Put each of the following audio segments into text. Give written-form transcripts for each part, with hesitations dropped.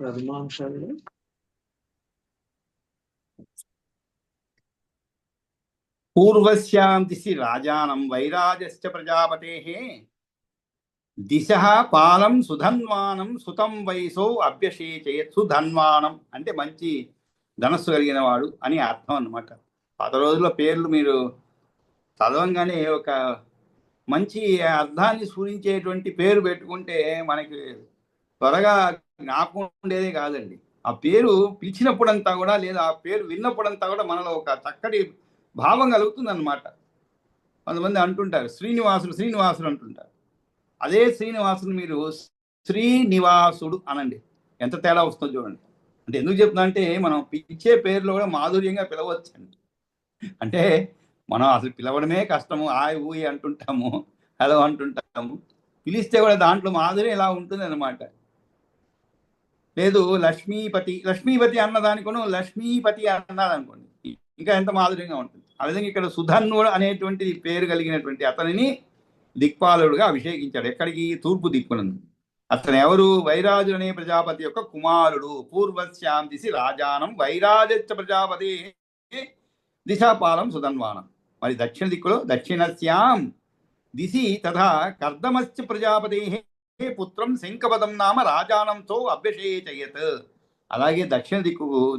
ప్రథమాంశాలు పూర్వస్యాం దిశి రాజానం వైరాజశ్చ ప్రజాపతేః దిశః పాలం సుధన్వానం సుతం వయసో అభ్యషేచయత్. సుధన్వానం అంటే మంచి ధనస్సు కలిగిన వాడు అని అర్థం అన్నమాట. పాత రోజుల్లో పేర్లు మీరు చదవంగానే ఒక మంచి అర్థాన్ని స్ఫురించేటువంటి పేరు పెట్టుకుంటే మనకి త్వరగా జ్ఞాపకం ఉండేదే కాదండి. ఆ పేరు పిలిచినప్పుడంతా కూడా, లేదా ఆ పేరు విన్నప్పుడంతా కూడా మనలో ఒక చక్కటి భావం కలుగుతుంది అన్నమాట. కొంతమంది అంటుంటారు శ్రీనివాసుడు శ్రీనివాసుడు అంటుంటారు. అదే శ్రీనివాసుడు మీరు శ్రీనివాసుడు అనండి, ఎంత తేడా వస్తుందో చూడండి. అంటే ఎందుకు చెప్తున్నా అంటే, మనం పిలిచే పేరులో కూడా మాధుర్యంగా పిలవచ్చండి. అంటే మనం అసలు పిలవడమే కష్టము, ఆయ్ ఊయి అంటుంటాము, హలో అంటుంటాము. పిలిస్తే కూడా దాంట్లో మాధుర్యం ఎలా ఉంటుంది అన్నమాట. లేదు లక్ష్మీపతి, లక్ష్మీపతి అన్నదానికోను లక్ష్మీపతి అన్నదనుకోండి, ఇంకా ఎంత మాధుర్యంగా ఉంటుంది. ఆ విధంగా ఇక్కడ సుధన్వుడు అనేటువంటి పేరు కలిగినటువంటి అతనిని దిక్పాలుడుగా అభిషేకించాడు. ఎక్కడికి? తూర్పు దిక్కునందు. అతను ఎవరు? వైరాజు అనే ప్రజాపతి యొక్క కుమారుడు. పూర్వస్యాం దిశి రాజానం వైరాజచ్చ ప్రజాపతి దిశాపాలం సుధన్వానం. మరి దక్షిణ దిక్కులో దక్షిణస్యాం దిశి తథా కర్దమశ్చ ప్రజాపతి పుత్రం శంఖపదం నామ రాజానంతో అభ్యషేచయత్. అలాగే దక్షిణ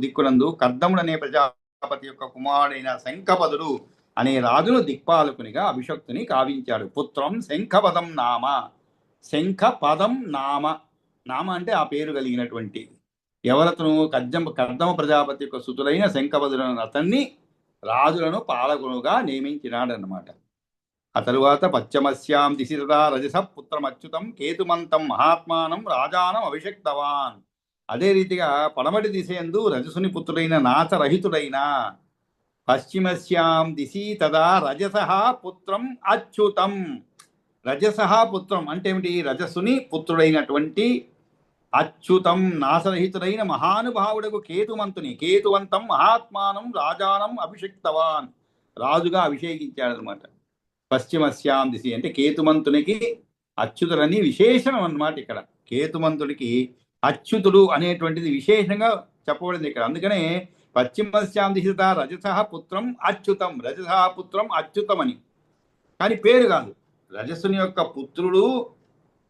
దిక్కునందు కర్దముడు అనే ప్రజాపతి యొక్క కుమారుడైన శంఖపదుడు అనే రాజును దిక్పాలకునిగా అభిషక్తుని కావించాడు. పుత్రం శంఖపదం నామ. శంఖపదం నామ, నామ అంటే ఆ పేరు కలిగినటువంటి ఎవరతను? కర్దమ ప్రజాపతి యొక్క సుతులైన శంఖపదులను అతన్ని రాజులను పాలకునుగా నియమించినాడన్నమాట. ఆ తరువాత పశ్చిమస్యాం దిశి తదా రజస పుత్రమచ్యుతం కేతుమంతం మహాత్మానం రాజానం అభిషక్తవాన్. అదే రీతిగా పడమటి దిశయందు రజసుని పుత్రుడైన నాచరహితుడైన పశ్చిమస్యాం దిశి తదా రజసః పుత్రం అచ్యుతం. రజసః పుత్రం అంటే ఏమిటి? రజసుని పుత్రుడైనటువంటి అచ్యుతం నాశరహితుడైన మహానుభావుడకు కేతుమంతుని, కేతువంతం మహాత్మానం రాజానం అభిషిక్తవాన్, రాజుగా అభిషేకించాడనమాట. పశ్చిమస్యాం దిశి అంటే కేతుమంతునికి అచ్యుతుడని విశేషణం అన్నమాట. ఇక్కడ కేతుమంతుడికి అచ్యుతుడు అనేటువంటిది విశేషంగా చెప్పబడింది ఇక్కడ. అందుకనే పశ్చిమస్యాం దిశి రజసః పుత్రం అచ్యుతం, రజసః పుత్రం అచ్యుతం అని. కానీ పేరు కాదు, రజసుని యొక్క పుత్రుడు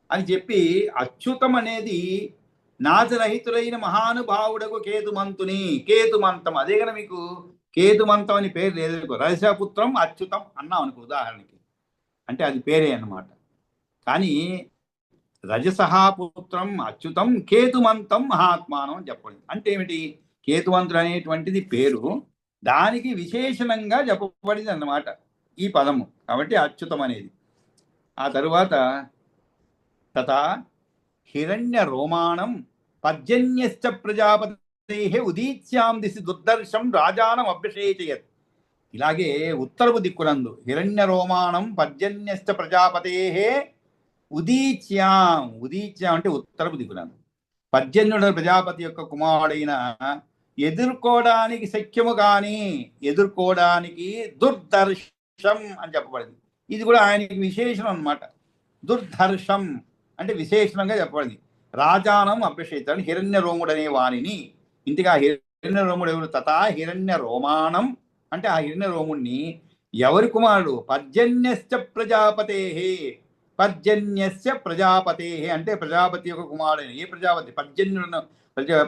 అని చెప్పి అచ్యుతం అనేది నాశరహితులైన మహానుభావుడకు కేతుమంతుని, కేతుమంతం. అదే కదా మీకు కేతుమంతం అని పేరు లేదు. రజసపుత్రం అచ్యుతం అన్నాం అనుకో ఉదాహరణకి, అంటే అది పేరే అన్నమాట. కానీ రజసః పుత్రం అచ్యుతం కేతుమంతం మహాత్మానం అని చెప్పండి. అంటే ఏమిటి? కేతువంతుడు అనేటువంటిది పేరు, దానికి విశేషణంగా చెప్పబడింది అన్నమాట ఈ పదము. కాబట్టి అచ్యుతం అనేది. ఆ తరువాత తథా హిరణ్య రోమాణం పర్జన్యశ్చ ప్రజాపతేః ఉదీచ్యాం దిశి దుర్దర్శం రాజానం అభ్యషేచయత్. ఇలాగే ఉత్తరపు దిక్కునందు హిరణ్య రోమాణం పర్జన్యశ్చ ప్రజాపతేః ఉదీచ్యాం, ఉదీచ్యాం అంటే ఉత్తరపు దిక్కునందు పర్జన్యుడు ప్రజాపతి యొక్క కుమారుడైన ఎదుర్కోవడానికి శక్యము కానీ ఎదుర్కోవడానికి దుర్దర్శం అని చెప్పబడింది. ఇది కూడా ఆయనకి విశేషణం అన్నమాట. దుర్దర్శం అంటే విశేషణంగా చెప్పబడింది. రాజానం అభ్యషేతాడు హిరణ్య రోముడు అనే వాణిని. ఇంతగా హిరణ్య రోముడు ఎవరు? తథా హిరణ్య రోమాణం అంటే ఆ హిరణ్య రోముణ్ణి ఎవరి కుమారుడు? పర్జన్యశ్చ ప్రజాపతేః. పర్జన్యస్య ప్రజాపతేః అంటే ప్రజాపతి యొక్క కుమారుడైన. ఏ ప్రజాపతి? పర్జన్యుడు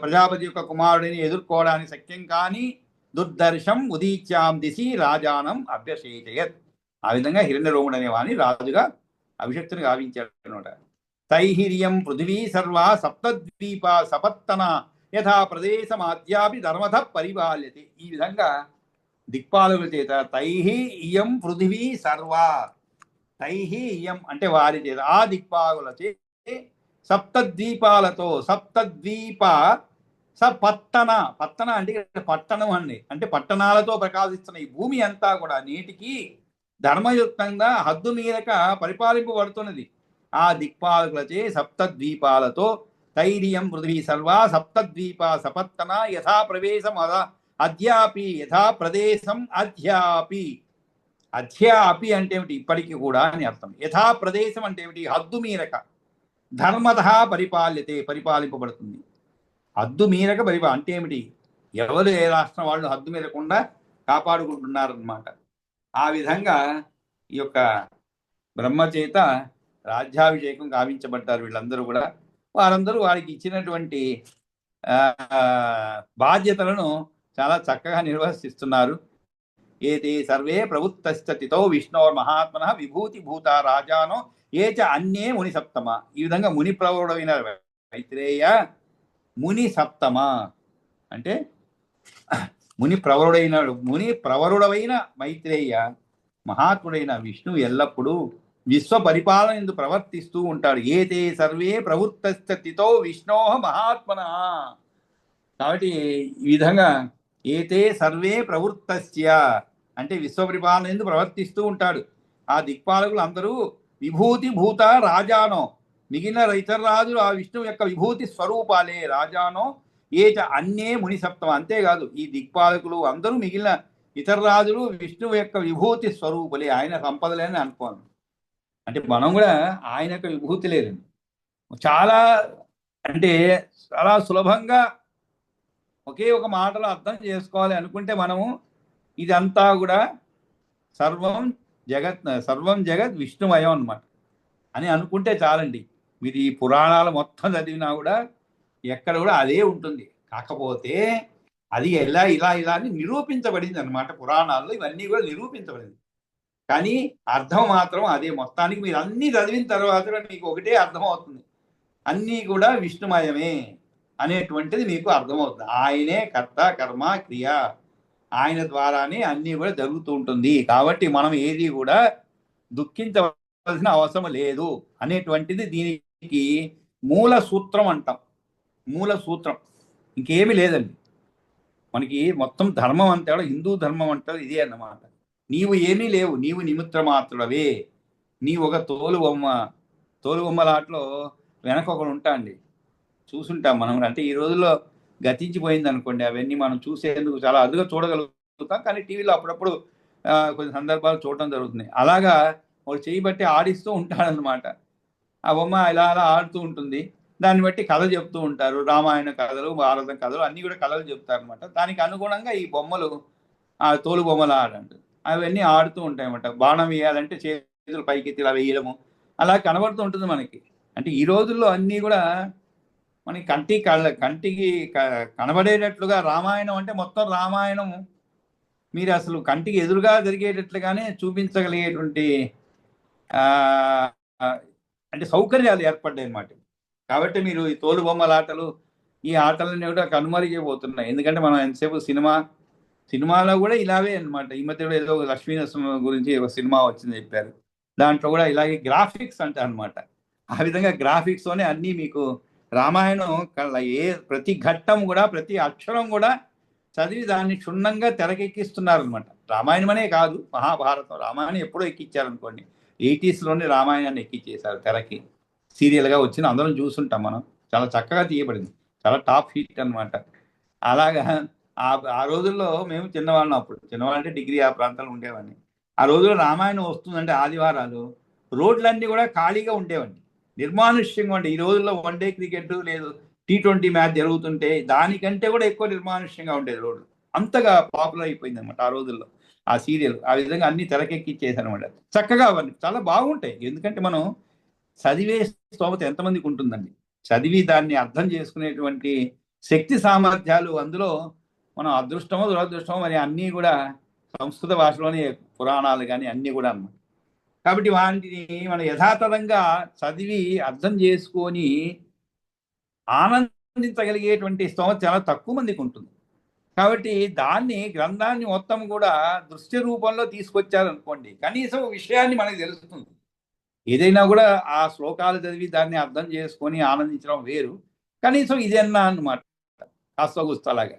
ప్రజాపతి యొక్క కుమారుడిని ఎదుర్కోవడానికి శక్యం కానీ దుర్దర్శం ఉదీచ్యాం దిశి రాజానం అభ్యషేచయత్. ఆ విధంగా హిరణ్య రోముడు అనే వాణి రాజుగా అభిషక్తుని గావించాడు అనమాట. తైహిర్యం పృథివీ సర్వా సప్తద్వీప సపత్తన యథా ప్రదేశమాద్యాపి ధర్మధ పరిపాల్యతే. ఈ విధంగా దిక్పాలకుల చేత తైహి ఇయం పృథివీ సర్వా, తైహి ఇయం అంటే వారి చేత, ఆ దిక్పాలకుల చే సప్తద్వీపాలతో, సప్తద్వీప సపత్తన, పత్తన అంటే పట్టణం అండి, అంటే పట్టణాలతో ప్రకాశిస్తున్న ఈ భూమి అంతా కూడా నేటికి ధర్మయుక్తంగా హద్దు మీరక పరిపాలింపబడుతున్నది ఆ దిక్పాలకులచే. సప్తద్వీపాలతో తైర్యం పృథివీ సర్వా సప్తద్వీప సపత్తన యథా ప్రవేశం అద్యాపి, యథా ప్రదేశం అద్యాపి. అధ్యాపి అంటే ఏమిటి? ఇప్పటికీ కూడా అని అర్థం. యథా ప్రదేశం అంటే ఏమిటి? హద్దు మీరక. ధర్మత పరిపాల్యతే పరిపాలింపబడుతుంది. హద్దు మీరక అంటే ఏమిటి, ఎవరు ఏ రాష్ట్రం వాళ్ళు హద్దు మీరకుండా కాపాడుకుంటున్నారన్నమాట. ఆ విధంగా ఈ యొక్క బ్రహ్మ చేత రాజ్యాభిషేకం గావించబడ్డారు వీళ్ళందరూ కూడా. వారందరూ వారికి ఇచ్చినటువంటి బాధ్యతలను చాలా చక్కగా నిర్వర్తిస్తున్నారు. ఏతే సర్వే ప్రవృత్తస్థితో విష్ణోర్మహాత్మన విభూతి భూత రాజానో ఏచ అన్యే ముని సప్తమ. ఈ విధంగా ముని ప్రవరుడైన మైత్రేయ, ముని సప్తమ అంటే ముని ప్రవరుడైన మైత్రేయ, మహాత్ముడైన విష్ణువు ఎల్లప్పుడూ విశ్వ పరిపాలన ఎందు ప్రవర్తిస్తూ ఉంటాడు. ఏతే సర్వే ప్రవృత్తస్థితో విష్ణో మహాత్మన. కాబట్టి ఈ విధంగా ఏతే సర్వే ప్రవృత్తస్య అంటే విశ్వ పరిపాలన ఎందు ప్రవర్తిస్తూ ఉంటాడు. ఆ దిక్పాలకులు అందరూ విభూతి భూత రాజానో, మిగిలిన ఇతర రాజులు ఆ విష్ణువు యొక్క విభూతి స్వరూపాలే. రాజానో ఏచ అన్యే ముని సప్తమ. అంతేకాదు ఈ దిక్పాలకులు అందరూ మిగిలిన ఇతర రాజులు విష్ణువు యొక్క విభూతి స్వరూపులే, ఆయన సంపదలేని అనుకోను. అంటే మనం కూడా ఆయన యొక్క విభూతి లేదండి. చాలా అంటే చాలా సులభంగా ఒకే ఒక మాటలో అర్థం చేసుకోవాలి అనుకుంటే మనము ఇదంతా కూడా సర్వం జగత్ విష్ణుమయం అన్నమాట అని అనుకుంటే చాలండి. మీరు ఈ పురాణాలు మొత్తం చదివినా కూడా ఎక్కడ కూడా అదే ఉంటుంది. కాకపోతే అది ఇలా అని నిరూపించబడింది అనమాట. పురాణాల్లో ఇవన్నీ కూడా నిరూపించబడింది, కానీ అర్థం మాత్రం అదే. మొత్తానికి మీరు అన్ని చదివిన తర్వాత మీకు ఒకటే అర్థం అవుతుంది, అన్నీ కూడా విష్ణుమయమే అనేటువంటిది మీకు అర్థమవుతుంది. ఆయనే కర్త కర్మ క్రియ, ఆయన ద్వారానే అన్నీ కూడా జరుగుతూ ఉంటుంది. కాబట్టి మనం ఏది కూడా దుఃఖించవలసిన అవసరం లేదు అనేటువంటిది దీనికి మూల సూత్రం అంటాం. మూల సూత్రం ఇంకేమీ లేదండి. మనకి మొత్తం ధర్మం అంటాడు, హిందూ ధర్మం అంటాడు ఇదే అన్నమాట. నీవు ఏమీ లేవు, నీవు నిమిత్త మాత్రమే. నీవు ఒక తోలుబొమ్మలాట్లో వెనక ఒకడు ఉంటాండి, చూసుంటాం మనం. అంటే ఈ రోజుల్లో గతించిపోయింది అనుకోండి, అవన్నీ మనం చూసేందుకు చాలా అరుదుగా చూడగలుగుతాం, కానీ టీవీలో అప్పుడప్పుడు కొన్ని సందర్భాలు చూడటం జరుగుతుంది. అలాగా వాడు చేయి బట్టి ఆడిస్తూ ఉంటాడనమాట. ఆ బొమ్మ ఇలా ఆడుతూ ఉంటుంది. దాన్ని బట్టి కథలు చెప్తూ ఉంటారు, రామాయణ కథలు, భారతం కథలు అన్నీ కూడా కథలు చెప్తారు అనమాట. దానికి అనుగుణంగా ఈ బొమ్మలు ఆ తోలు బొమ్మలు ఆడంట అవన్నీ ఆడుతూ ఉంటాయి అన్నమాట. బాణం వేయాలంటే చేతులు పైకెత్తి ఇలా వేయడము అలా కనబడుతూ ఉంటుంది మనకి. అంటే ఈ రోజుల్లో అన్నీ కూడా మనకి కంటికి కనబడేటట్లుగా రామాయణం అంటే మొత్తం రామాయణం మీరు అసలు కంటికి ఎదురుగా జరిగేటట్లుగానే చూపించగలిగేటువంటి అంటే సౌకర్యాలు ఏర్పడ్డాయి అన్నమాట. కాబట్టి మీరు ఈ తోలు బొమ్మలాటలు ఈ ఆటలన్నీ కూడా కనుమరిగిపోతున్నాయి. ఎందుకంటే మనం ఎంతసేపు సినిమాలో కూడా ఇలాగే అనమాట. ఈ మధ్య ఏదో లక్ష్మీనరసింహ గురించి ఒక సినిమా వచ్చింది చెప్పారు, దాంట్లో కూడా ఇలాగే గ్రాఫిక్స్ అంటారు అనమాట. ఆ విధంగా గ్రాఫిక్స్తోనే అన్నీ మీకు రామాయణం ప్రతి ఘట్టం కూడా ప్రతి అక్షరం కూడా చదివి దాన్ని క్షుణ్ణంగా తెరకెక్కిస్తున్నారు అనమాట. రామాయణం అనే కాదు, మహాభారతం రామాయణం ఎప్పుడో ఎక్కించారనుకోండి, 80s రామాయణాన్ని ఎక్కించేశారు తెరకి. సీరియల్గా వచ్చిన అందరం చూసుంటాం మనం. చాలా చక్కగా తీయబడింది, చాలా టాప్ హిట్ అనమాట. అలాగా ఆ రోజుల్లో మేము చిన్నవాళ్ళం, అప్పుడు చిన్నవాళ్ళంటే డిగ్రీ ఆ ప్రాంతాల్లో ఉండేవాడిని. ఆ రోజుల్లో రామాయణం వస్తుందంటే ఆదివారాలు రోడ్లన్నీ కూడా ఖాళీగా ఉండేవండి, నిర్మానుష్యంగా ఉండే. ఈ రోజుల్లో వన్డే క్రికెట్ లేదు, T20 మ్యాచ్ జరుగుతుంటే దానికంటే కూడా ఎక్కువ నిర్మానుష్యంగా ఉండేది రోడ్లు. అంతగా పాపులర్ అయిపోయింది అనమాట ఆ రోజుల్లో ఆ సీరియల్. ఆ విధంగా అన్ని తెరకెక్కిచ్చేసానమాట. చక్కగా అవన్నీ చాలా బాగుంటాయి. ఎందుకంటే మనం చదివే స్తోమత ఎంతమందికి ఉంటుందండి, చదివి దాన్ని అర్థం చేసుకునేటువంటి శక్తి సామర్థ్యాలు అందులో మనం అదృష్టమో దురదృష్టమో మరి అన్నీ కూడా సంస్కృత భాషలోనే పురాణాలు కానీ అన్నీ కూడా అన్నమాట. కాబట్టి వాటిని మనం యథాతథంగా చదివి అర్థం చేసుకొని ఆనందించగలిగేటువంటి స్తోమత చాలా తక్కువ మందికి ఉంటుంది. కాబట్టి గ్రంథాన్ని మొత్తం కూడా దృశ్య రూపంలో తీసుకొచ్చారనుకోండి, కనీసం విషయాన్ని మనకు తెలుస్తుంది. ఏదైనా కూడా ఆ శ్లోకాలు చదివి దాన్ని అర్థం చేసుకొని ఆనందించడం వేరు, కనీసం ఇదన్నా అన్నమాట కాస్త గుస్తలాగా.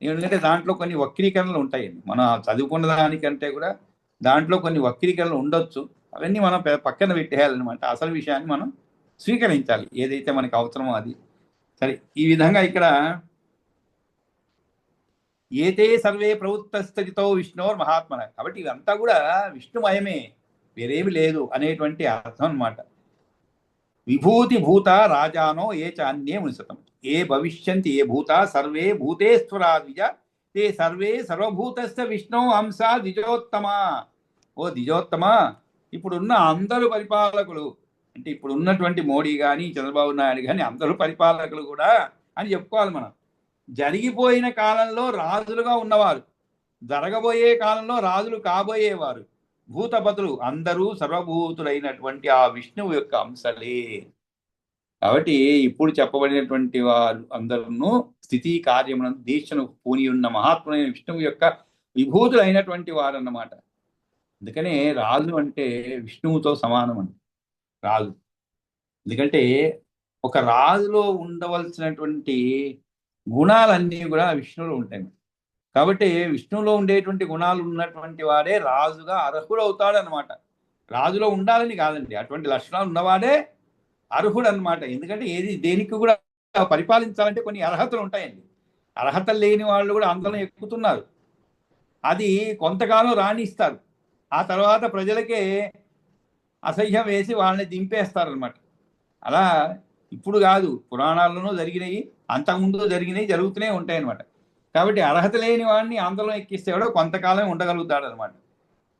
ఎందుకంటే దాంట్లో కొన్ని వక్రీకరణలు ఉంటాయండి, మనం చదువుకున్న దానికంటే కూడా దాంట్లో కొన్ని వక్రీకరణలు ఉండొచ్చు. అవన్నీ మనం పక్కన పెట్టేయాలన్నమాట. అసలు విషయాన్ని మనం స్వీకరించాలి, ఏదైతే మనకు అవసరమో అది. సరే, ఈ విధంగా ఇక్కడ ఏతే సర్వే ప్రవృత్తస్థితో విష్ణోర్ మహాత్మన, కాబట్టి ఇదంతా కూడా విష్ణుమయమే, వేరేమి లేదు అనేటువంటి అర్థం అన్నమాట. విభూతి భూత రాజానో ఏ చాన్యే మునిసతం ఏ భవిష్యంతి ఏ భూత సర్వే భూతేశ్వరా ద్విజ ఏ సర్వే సర్వభూతస్థ విష్ణు అంశ ద్విజోత్తమ. ఓ ద్విజోత్తమ, ఇప్పుడున్న అందరు పరిపాలకులు అంటే ఇప్పుడు ఉన్నటువంటి మోడీ కానీ చంద్రబాబు నాయుడు కానీ అందరూ పరిపాలకులు కూడా అని చెప్పుకోవాలి మనం. జరిగిపోయిన కాలంలో రాజులుగా ఉన్నవారు, జరగబోయే కాలంలో రాజులు కాబోయేవారు, భూతపతులు అందరూ సర్వభూతులైనటువంటి ఆ విష్ణువు యొక్క అంశలే. కాబట్టి ఇప్పుడు చెప్పబడినటువంటి వారు అందరూ స్థితి కార్యములను దీక్షను పూని ఉన్న మహాత్ములైన విష్ణువు యొక్క విభూతులైనటువంటి వారు అన్నమాట. అందుకనే రాజు అంటే విష్ణువుతో సమానం అండి రాజు. ఎందుకంటే ఒక రాజులో ఉండవలసినటువంటి గుణాలన్నీ కూడా విష్ణువులో ఉంటాయి. కాబట్టి విష్ణువులో ఉండేటువంటి గుణాలు ఉన్నటువంటి వాడే రాజుగా అర్హుడు అవుతాడు అనమాట. రాజులో ఉండాలని కాదండి, అటువంటి లక్షణాలు ఉన్నవాడే అర్హుడు అనమాట. ఎందుకంటే ఏది దేనికి కూడా పరిపాలించాలంటే కొన్ని అర్హతలు ఉంటాయండి. అర్హతలు లేని వాళ్ళు కూడా అందరం ఎక్కుతున్నారు. అది కొంతకాలం రాణిస్తారు, ఆ తర్వాత ప్రజలకే అసహ్యం వేసి వాళ్ళని దింపేస్తారనమాట. అలా ఇప్పుడు కాదు, పురాణాల్లోనూ జరిగినాయి, అంతకుముందు జరిగినాయి, జరుగుతూనే ఉంటాయి అనమాట. కాబట్టి అర్హత లేని వాడిని ఆందోళన ఎక్కిస్తే కూడా కొంతకాలం ఉండగలుగుతాడు అనమాట.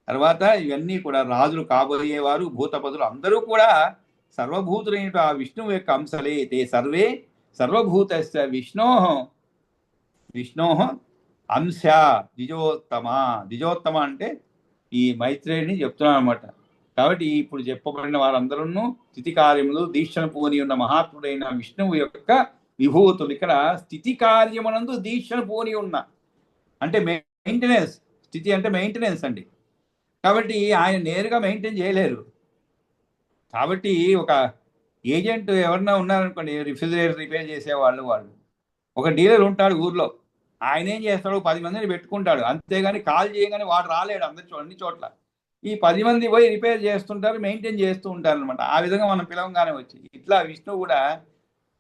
తర్వాత ఇవన్నీ కూడా రాజులు కాబోయేవారు, భూతపదులు అందరూ కూడా సర్వభూతులైన ఆ విష్ణువు యొక్క అంశలే. తే సర్వే సర్వభూతస్య విష్ణో అంశ ద్విజోత్తమ. ద్విజోత్తమ అంటే ఈ మైత్రేయుని చెప్తున్నాను అనమాట. కాబట్టి ఇప్పుడు చెప్పబడిన వారందరూ స్థితి కార్యములు దీక్షను పూని ఉన్న మహాత్ముడైన విష్ణువు యొక్క విభూతులు. ఇక్కడ స్థితి కార్యమునందు దీక్షను పూని ఉన్న అంటే మెయింటెనెన్స్. స్థితి అంటే మెయింటెనెన్స్ అండి. కాబట్టి ఆయన నేరుగా మెయింటైన్ చేయలేరు. కాబట్టి ఒక ఏజెంట్ ఎవరన్నా ఉన్నారనుకోండి, రిఫ్రిజిరేటర్ రిపేర్ చేసేవాళ్ళు, ఒక డీలర్ ఉంటాడు ఊర్లో, ఆయన ఏం చేస్తాడు, 10 మందిని పెట్టుకుంటాడు. అంతేగాని కాల్ చేయగానే వాడు రాలేడు అన్ని చోట్ల. ఈ 10 మంది పోయి రిపేర్ చేస్తుంటారు, మెయింటైన్ చేస్తూ ఉంటారు అనమాట. ఆ విధంగా మనం పిలవంగానే వచ్చి ఇట్లా విష్ణువు కూడా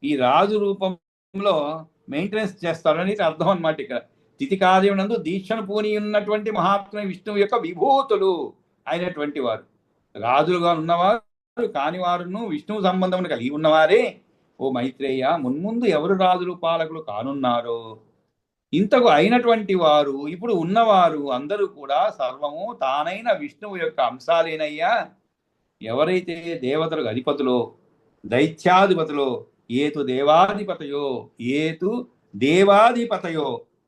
ఈ రాజు రూపంలో మెయింటెనెన్స్ చేస్తారని అర్థం అనమాట. ఇక్కడ స్థితి కార్యమునందు దీక్షను పూని ఉన్నటువంటి మహాత్మ విష్ణువు యొక్క విభూతులు అయినటువంటి వారు, రాజులుగా ఉన్నవారు కాని వారును విష్ణువు సంబంధం కలిగి ఉన్నవారే. ఓ మైత్రేయ, మున్ముందు ఎవరు రాజులు పాలకులు కానున్నారో ఇంతకు అయినటువంటి వారు ఇప్పుడు ఉన్నవారు అందరూ కూడా సర్వము తానైన విష్ణువు యొక్క అంశాలేనయ్యా. ఎవరైతే దేవతలకు అధిపతులో దైత్యాధిపతులో ఏతు దేవాధిపతయో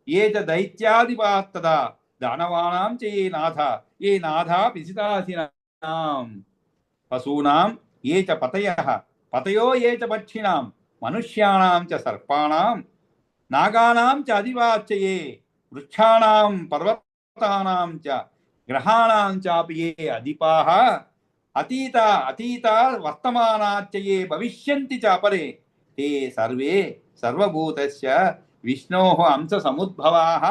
ఏత దైత్యాధిపతదా దానవానాం చే నాథ ఏ నాథా పిసితాసినాం పశూనాం ఏ చ పతయో ఏ చ పక్షిణాం మనుష్యాణాం చ సర్పాణాం నాగానాం చ అధివాచ్యయే వృక్షాణాం పర్వతానాం చ గ్రహాణాం చాపి ఏ అధిపాః అతీత వర్తమానాచ్యయే భవిష్యంతి చ అపరే తే సర్వే సర్వభూతస్య విష్ణోః అంశ సముద్భవాః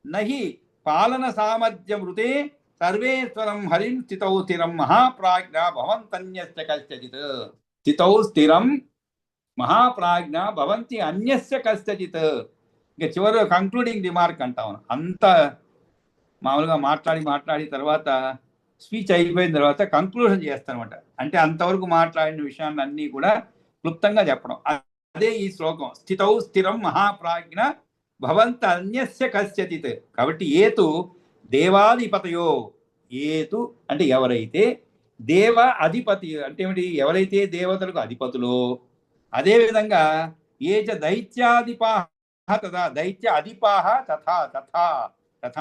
నహి పాలన సామర్థ్యమృతే సర్వేశ్వరం హరిం స్థితౌ స్థిరం మహాప్రాజ్ఞ భవంతన్యస్య కశ్చిత్. స్థితౌ స్థిరం మహాప్రాజ్ఞ భవంతి అన్యస్య కశ్చిత్. ఇక చివరి కంక్లూడింగ్ రిమార్క్ అంటాం. అంత మామూలుగా మాట్లాడి తర్వాత స్పీచ్ అయిపోయిన తర్వాత కంక్లూజన్ చేస్తానమాట. అంటే అంతవరకు మాట్లాడిన విషయాన్ని అన్నీ కూడా క్లుప్తంగా చెప్పడం, అదే ఈ శ్లోకం. స్థితౌ స్థిరం మహాప్రాజ్ఞ భవంత అన్యస్య కశ్చిత్. కాబట్టి ఏతు దేవాధిపతయో, ఏతు అంటే ఎవరైతే, దేవ అధిపతి అంటే ఏమిటి, ఎవరైతే దేవతలకు అధిపతులో, అదేవిధంగా ఏచ దైత్యాధిపాః తథా దైత్య అధిపాః తథా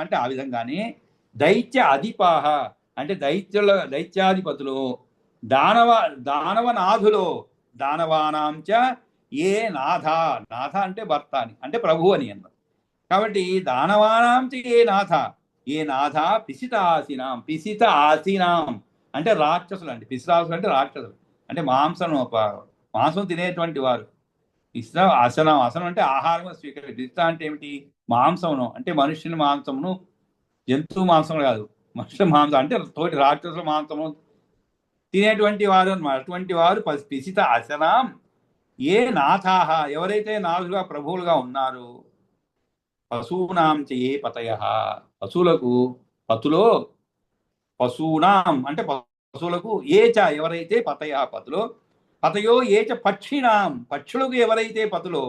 అంటే ఆ విధంగానే దైత్య అధిపాః అంటే దైత్యాధిపతులు, దానవనాథులో దానవానాంచ ఏ నాథ అంటే భర్త అని, అంటే ప్రభు అని అన్నారు. కాబట్టి దానవానాంచ ఏ నాథ పిసిత ఆసీనాం అంటే రాక్షసులు అండి. పిసిరాసులు అంటే రాక్షసులు, అంటే మాంసం తినేటువంటి వారు. అసనం అంటే ఆహారం స్వీకరిస్తా అంటే ఏమిటి, మాంసమును అంటే మనుష్యుని మాంసమును, జంతువు మాంసం కాదు, మనుషుల మాంసం అంటే తోటి రాక్షసుల మాంసము తినేటువంటి వారు అన్నమాట. అటువంటి వారు పిసిత అసనాం ఏ నాథాహ ఎవరైతే నాథులుగా ప్రభువులుగా ఉన్నారు. పశూనాం చ ఏ పతయః పశువులకు పతులో, పశూనాం అంటే పశువులకు ఏ చ ఎవరైతే పతయ పతులో పతయో ఏచ పక్షిణాం, పక్షులకు ఎవరైతే పతులో,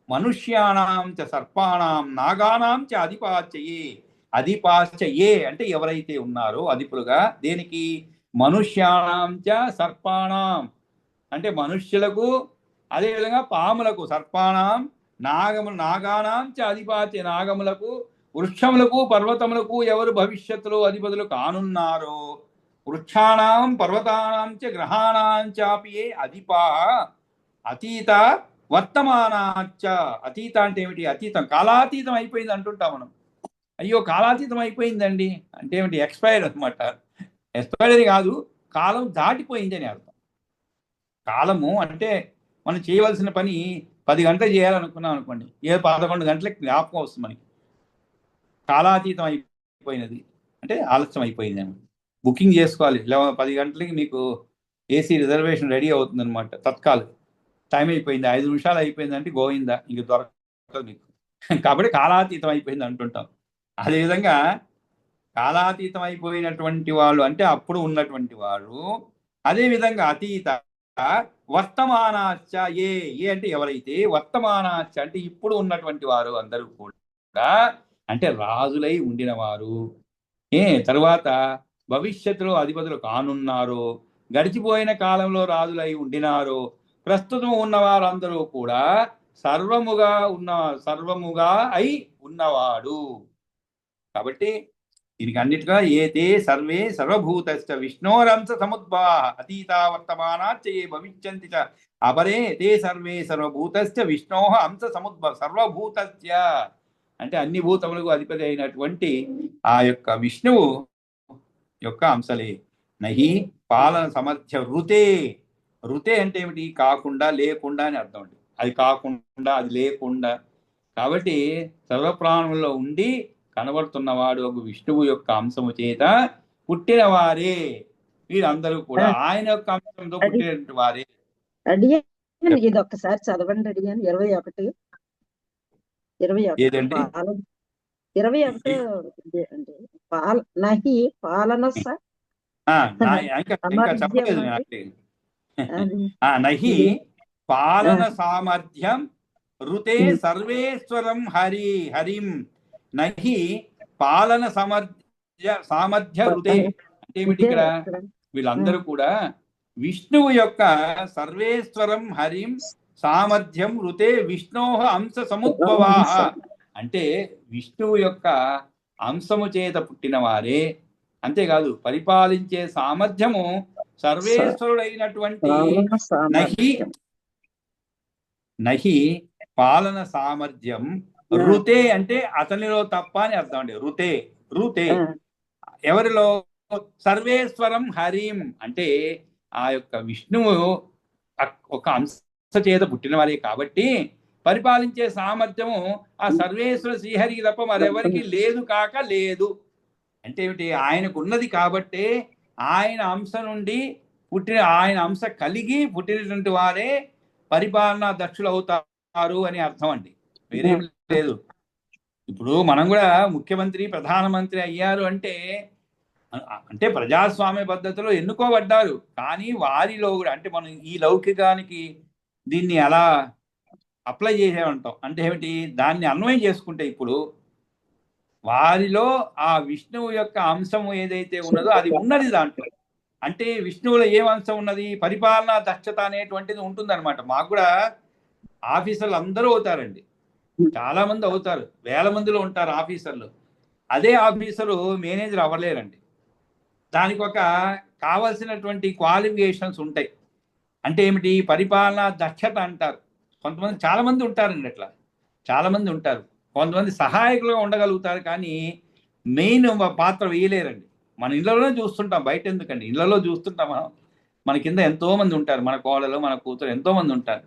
మనుష్యానాం చ సర్పాణం నాగానాం చ అధిపాచయే, అధిపాచయే అంటే ఎవరైతే ఉన్నారో అధిపులుగా, దేనికి? మనుష్యానాం చ సర్పాణం అంటే మనుష్యులకు, అదేవిధంగా పాములకు, సర్పాణం, నాగానాం చ అధిపాచే నాగములకు, వృక్షములకు, పర్వతములకు ఎవరు భవిష్యత్తులో అధిపతులు కానున్నారో, వృక్షాణం పర్వతానాం చ గ్రహాణాం చాపి ఏ అధిపా అతీత వర్తమానాచ. అతీత అంటే ఏమిటి? అతీతం, కాలాతీతం అయిపోయింది అంటుంటాం మనం. అయ్యో కాలాతీతం అయిపోయిందండి అంటే ఏమిటి? ఎక్స్పైర్డ్ అనమాట. ఎక్స్పైర్డ్ కాదు, కాలం దాటిపోయింది అని అర్థం. కాలము అంటే మనం చేయవలసిన పని 10 గంటలు చేయాలనుకున్నాం అనుకోండి, 11 గంటలకు జ్ఞాపకం వస్తుంది మనకి. కాలాతీతం అయిపోయినది అంటే ఆలస్యం అయిపోయింది అని. బుకింగ్ చేసుకోవాలి 10 గంటలకి మీకు ఏసీ రిజర్వేషన్ రెడీ అవుతుంది అనమాట. తత్కాలం టైం అయిపోయింది, 5 నిమిషాలు అయిపోయిందంటే గోయిందా, ఇంక దొరకదు మీకు. కాబట్టి కాలాతీతం అయిపోయింది అంటుంటాం. అదేవిధంగా కాలాతీతం అయిపోయినటువంటి వాళ్ళు అంటే అప్పుడు ఉన్నటువంటి వారు. అదేవిధంగా అతీత వర్తమానాచ ఏ అంటే ఎవరైతే, వర్తమానాచ అంటే ఇప్పుడు ఉన్నటువంటి వారు అందరూ కూడా, అంటే రాజులై ఉండిన వారు, తరువాత భవిష్యత్తులో అధిపతులు కానున్నారు, గడిచిపోయిన కాలంలో రాజులై ఉండినారు, ప్రస్తుతం ఉన్న వారందరూ కూడా సర్వముగా అయి ఉన్నవాడు. కాబట్టి దీనికి అన్నిటిగా ఏతే సర్వే సర్వభూతశ్చ విష్ణోరంశ సముద్భవ అతీతా వర్తమానాచ్చ ఏ భవిష్యంతి చ అపరే తే సర్వే సర్వభూతశ్చ విష్ణోః అంశ సముద్భవ. సర్వభూతస్య అంటే అన్ని భూతములకు అధిపతి అయినటువంటి ఆ యొక్క విష్ణువు యొక్క అంశలే. నహి పాలన సమర్థ్య ఋతే. ఋతే అంటే ఏమిటి? కాకుండా, లేకుండా అని అర్థం అండి. అది కాకుండా, అది లేకుండా. కాబట్టి సర్వప్రాణుల్లో ఉండి కనబడుతున్నవాడు ఒక విష్ణువు యొక్క అంశము చేత పుట్టిన వారే వీరందరూ కూడా, ఆయన యొక్క అంశంతో పుట్టినటువంటి వారే. ఇది ఒక్కసారి చదవండి. అడిగాను 21 ఏదండి? 21 నహి పాలన నహి పాలన సామర్థ్యం ఋతే సర్వేశ్వరం హరిం. నహి పాలన సామర్థ్య ఋతే అంటే ఏమిటి? ఇక్కడ వీళ్ళందరూ కూడా విష్ణువు యొక్క సర్వేశ్వరం హరిం సామర్థ్యం ఋతే విష్ణోః అంశ సముద్భవా అంటే విష్ణువు యొక్క అంశము చేత పుట్టిన వారే. అంతేకాదు పరిపాలించే సామర్థ్యము సర్వేశ్వరుడైనటువంటి నహి పాలన సామర్థ్యం ఋతే అంటే అతనిలో తప్ప అని అర్థం అండి. ఋతే ఎవరిలో? సర్వేశ్వరం హరిం అంటే ఆ యొక్క విష్ణువు ఒక అంశ చేత పుట్టిన వారే కాబట్టి పరిపాలించే సామర్థ్యము ఆ సర్వేశ్వర శ్రీహరికి తప్ప మరెవరికి లేదు కాక లేదు. అంటే ఏమిటి? ఆయనకు ఉన్నది కాబట్టే ఆయన అంశ నుండి పుట్టిన, ఆయన అంశ కలిగి పుట్టినటువంటి వారే పరిపాలనా దక్షులు అవుతారు అని అర్థం అండి, వేరేం లేదు. ఇప్పుడు మనం కూడా ముఖ్యమంత్రి, ప్రధానమంత్రి అయ్యారు అంటే ప్రజాస్వామ్య పద్ధతిలో ఎన్నుకోబడ్డారు. కానీ వారిలో కూడా అంటే మనం ఈ లౌకికానికి దీన్ని అలా అప్లై చేసే ఉంటాం. అంటే ఏమిటి? దాన్ని అన్వయం చేసుకుంటే ఇప్పుడు వారిలో ఆ విష్ణువు యొక్క అంశము ఏదైతే ఉన్నదో అది ఉన్నది దాంట్లో. అంటే విష్ణువులో ఏం అంశం ఉన్నది? పరిపాలనా దక్షత అనేటువంటిది ఉంటుందన్నమాట. మాకు కూడా ఆఫీసర్లు అందరూ అవుతారండి, చాలా మంది అవుతారు, వేల మందిలో ఉంటారు ఆఫీసర్లు. అదే ఆఫీసరు మేనేజర్ అవ్వలేరండి. దానికి ఒక కావలసినటువంటి క్వాలిఫికేషన్స్ ఉంటాయి. అంటే ఏమిటి? పరిపాలనా దక్షత అంటారు. కొంతమంది, చాలా మంది ఉంటారండి, అట్లా చాలా మంది ఉంటారు. కొంతమంది సహాయకులుగా ఉండగలుగుతారు కానీ మెయిన్ పాత్ర వేయలేరండి. మన ఇళ్లలోనే చూస్తుంటాం, బయట ఎందుకండి, ఇళ్లలో చూస్తుంటాం మనం. మన కింద ఎంతో మంది ఉంటారు, మన కోడలు, మన కూతురు ఎంతో మంది ఉంటారు.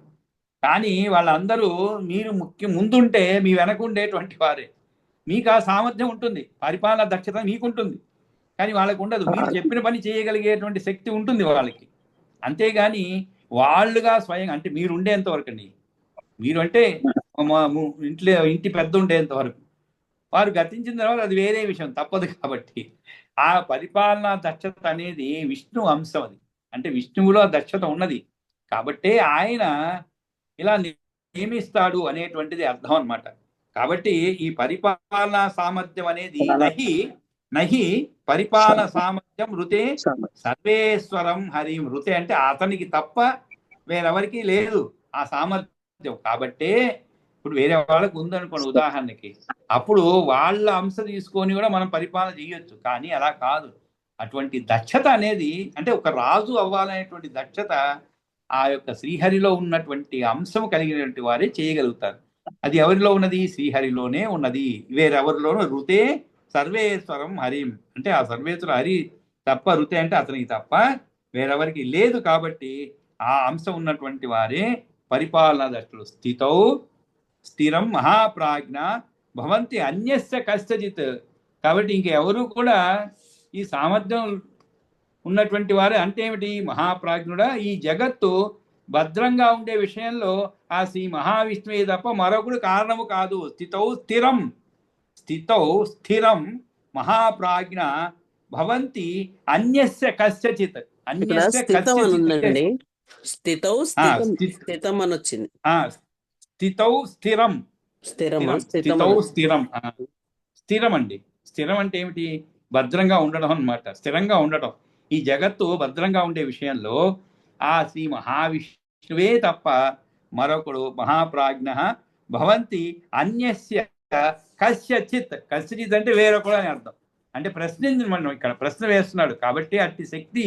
కానీ వాళ్ళందరూ మీరు ముందుంటే మీ వెనక ఉండేటువంటి వారే. మీకు ఆ సామర్థ్యం ఉంటుంది, పరిపాలన దక్షత మీకుంటుంది, కానీ వాళ్ళకు ఉండదు. మీరు చెప్పిన పని చేయగలిగేటువంటి శక్తి ఉంటుంది వాళ్ళకి. అంతేగాని వాళ్ళుగా స్వయం అంటే మీరు ఉండేంత వరకు అండి, మీరు అంటే ఇంటి పెద్ద ఉండేంత వరకు, వారు గతించిన తర్వాత అది వేరే విషయం, తప్పదు. కాబట్టి ఆ పరిపాలనా దక్షత అనేది విష్ణు అంశం. అది అంటే విష్ణువులో దక్షత ఉన్నది. కాబట్టే ఆయన ఇలా నియమిస్తాడు అనేటువంటిది అర్థం అన్నమాట. కాబట్టి ఈ పరిపాలనా సామర్థ్యం అనేది నహి పరిపాలన సామర్థ్యం ఋతే సర్వేశ్వరం హరి. ఋతే అంటే అతనికి తప్ప వేరెవరికి లేదు ఆ సామర్థ్యం. కాబట్టే ఇప్పుడు వేరే వాళ్ళకి ఉందనుకోండి ఉదాహరణకి, అప్పుడు వాళ్ళ అంశ తీసుకొని కూడా మనం పరిపాలన చేయొచ్చు. కానీ అలా కాదు. అటువంటి దక్షత అనేది, అంటే ఒక రాజు అవ్వాలనేటువంటి దక్షత ఆ యొక్క శ్రీహరిలో ఉన్నటువంటి అంశం కలిగినటువంటి వారే చేయగలుగుతారు. అది ఎవరిలో ఉన్నది? శ్రీహరిలోనే ఉన్నది, వేరెవరిలోనూ. ఋతే సర్వేశ్వరం హరిం అంటే ఆ సర్వేశ్వర హరి తప్ప, ఋతే అంటే అతనికి తప్ప వేరెవరికి లేదు. కాబట్టి ఆ అంశం ఉన్నటువంటి వారే పరిపాలనా దక్షులు. స్థితౌ స్థిరం మహాప్రాజ్ఞ భవంతి అన్యస్య కశ్చిత్. కాబట్టి ఇంకెవరు కూడా ఈ సామర్థ్యం ఉన్నటువంటి వారు అంటే ఏమిటి? మహాప్రాజ్ఞుడా, ఈ జగత్తు భద్రంగా ఉండే విషయంలో ఆ శ్రీ మహావిష్ణువే తప్ప మరొకడు కారణము కాదు. స్థితౌ స్థిరం మహాప్రాజ్ఞ భవంతి అన్యస్య కశ్చిత్. అన్యస్య కశ్చిత్ స్థితౌ స్థితం అని వచ్చింది. స్థితౌ స్థిరం స్థితౌ స్థిరం స్థిరం అండి. స్థిరం అంటే ఏమిటి? భద్రంగా ఉండడం అన్నమాట, స్థిరంగా ఉండటం. ఈ జగత్తు భద్రంగా ఉండే విషయంలో ఆ శ్రీ మహావిష్ణువే తప్ప మరొకడు మహాప్రాజ్ఞ భవంతి అన్యస్య కశ్చిత్. కశ్చిత్ అంటే వేరొకడు అని అర్థం. అంటే మనం ఇక్కడ ప్రశ్న వేస్తున్నాడు. కాబట్టి అట్టి శక్తి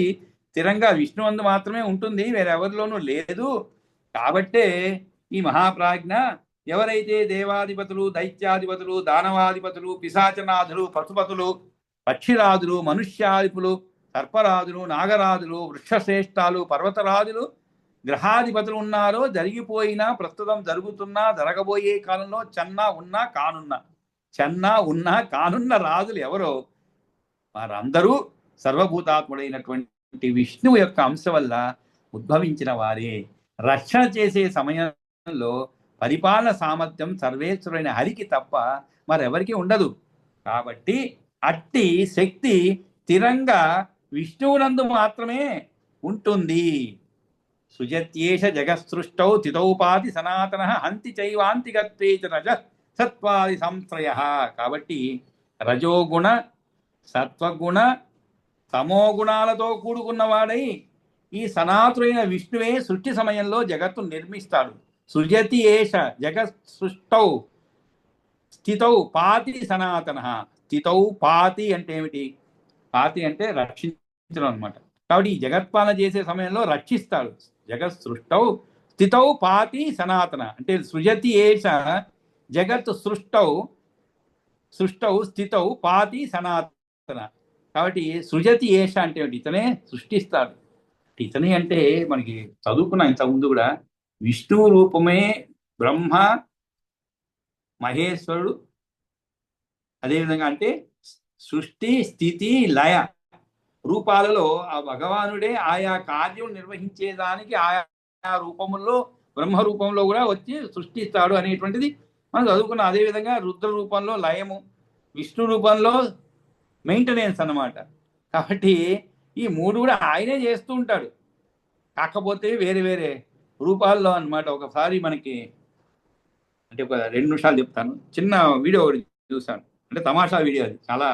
స్థిరంగా విష్ణువందు మాత్రమే ఉంటుంది, వేరెవరిలోనూ లేదు. కాబట్టే ఈ మహాప్రాజ్ఞ ఎవరైతే దేవాధిపతులు, దైత్యాధిపతులు, దానవాధిపతులు, పిశాచనాథులు, పశుపతులు, పక్షిరాజులు, మనుష్యాధిపులు, సర్పరాజులు, నాగరాజులు, వృక్షశ్రేష్టాలు, పర్వతరాజులు, గ్రహాధిపతులు ఉన్నారో, జరిగిపోయినా, ప్రస్తుతం జరుగుతున్నా, జరగబోయే కాలంలో చెన్నా ఉన్నా కానున్న రాజులు ఎవరో వారందరూ సర్వభూతాత్ముడైనటువంటి విష్ణువు యొక్క అంశ వల్ల ఉద్భవించిన వారే. రక్షణ చేసే సమయంలో పరిపాలన సామర్థ్యం సర్వేశ్వరుడైన హరికి తప్ప మరెవరికి ఉండదు. కాబట్టి అట్టి శక్తి స్థిరంగా విష్ణువునందు మాత్రమే ఉంటుంది. సుజత్యేష జగత్సృష్టౌ స్థితౌపాది సనాతన హంతి చైవాంతిగత్వే చ రజ సత్వాది సంశ్రయ. కాబట్టి రజోగుణ, సత్వగుణ, తమోగుణాలతో కూడుకున్నవాడై ఈ సనాతుడైన విష్ణువే సృష్టి సమయంలో జగత్తును నిర్మిస్తాడు. సృజతి ఏష జగత్ సృష్టౌ స్థితౌ పాతి సనాతన. స్థితౌ పాతి అంటే ఏమిటి? పాతి అంటే రక్షించడం అనమాట. కాబట్టి ఈ జగత్పాలన చేసే సమయంలో రక్షిస్తాడు. జగత్ సృష్టౌ స్థితౌ పాతి సనాతన అంటే సృజతి ఏష జగత్ సృష్టౌ స్థితౌ పాతి సనాతన. కాబట్టి సృజతి ఏష అంటే ఏమిటి? ఇతనే సృష్టిస్తాడు. ఇతని అంటే మనకి చదువుకున్న ఇంత ముందు కూడా విష్ణువు రూపమే బ్రహ్మ, మహేశ్వరుడు. అదేవిధంగా అంటే సృష్టి, స్థితి, లయ రూపాలలో ఆ భగవానుడే ఆయా కార్యం నిర్వహించేదానికి ఆయా రూపముల్లో బ్రహ్మ రూపంలో కూడా వచ్చి సృష్టిస్తాడు అనేటువంటిది మనం చదువుకున్నాం. అదేవిధంగా రుద్ర రూపంలో లయము, విష్ణు రూపంలో మెయింటెనెన్స్ అన్నమాట. కాబట్టి ఈ మూడు కూడా ఆయనే చేస్తూ ఉంటాడు, కాకపోతే వేరే వేరే రూపాల్లో అన్నమాట. ఒకసారి మనకి అంటే ఒక 2 నిమిషాలు చెప్తాను. చిన్న వీడియో ఒకటి చూశాను, అంటే తమాషా వీడియో. అది చాలా